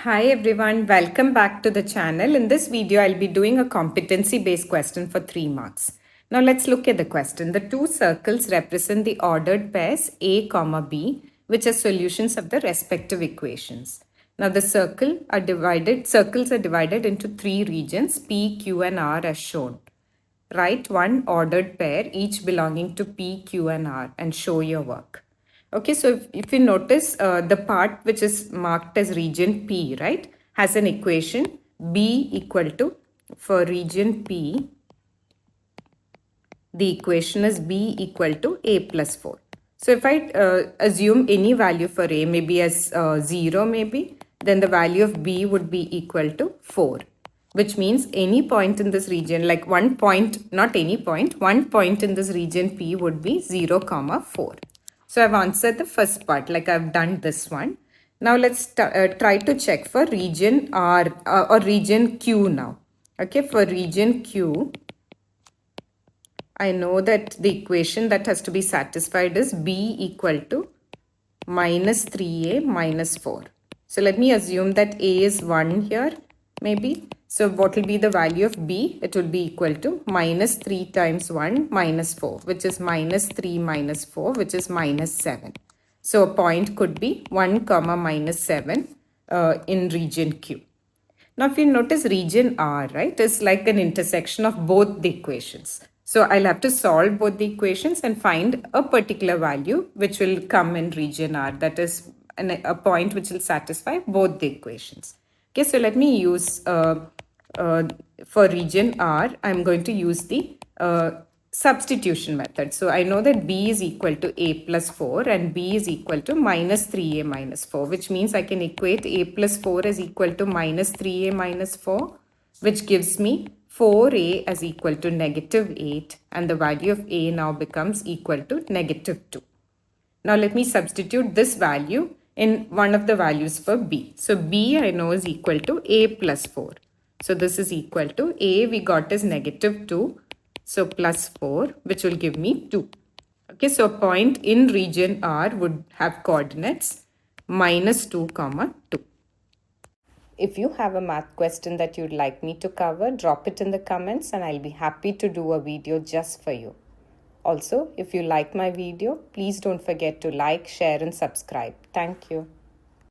Hi everyone, welcome back to the channel. In this video, I'll be doing a competency-based question for 3 marks. Now let's look at the question. The two circles represent the ordered pairs A, B, which are solutions of the respective equations. Now the circles are divided into 3 regions, P, Q and R as shown. Write one ordered pair, each belonging to P, Q and R and show your work. Okay, so if you notice the part which is marked as region P, right, has an equation B equal to, for region P, the equation is B equal to A plus 4. So if I assume any value for A, maybe as 0 maybe, then the value of B would be equal to 4. Which means any point in this region, like one point, not any point, one point in this region P would be 0, 4. So I've answered the first part, like I've done this one. Now let's try to check for region R or region Q now. Okay, for region Q, I know that the equation that has to be satisfied is B equal to minus 3A minus 4. So let me assume that A is 1 here, maybe. So what will be the value of B? It will be equal to minus 3 times 1 minus 4, which is minus 3 minus 4, which is minus 7. So a point could be 1 comma minus 7 in region Q. Now if you notice region R, right, is like an intersection of both the equations. So I'll have to solve both the equations and find a particular value which will come in region R. That is a point which will satisfy both the equations. Okay, so let me use, for region R, I'm going to use the substitution method. So I know that B is equal to A plus 4 and B is equal to minus 3A minus 4, which means I can equate A plus 4 as equal to minus 3A minus 4, which gives me 4A as equal to negative 8, and the value of A now becomes equal to negative 2. Now let me substitute this value in one of the values for B. So B I know is equal to A plus 4. So this is equal to A we got is negative 2. So plus 4, which will give me 2. Okay, so a point in region R would have coordinates minus 2 comma 2. If you have a math question that you'd like me to cover, drop it in the comments and I'll be happy to do a video just for you. Also, if you like my video, please don't forget to like, share and subscribe. Thank you.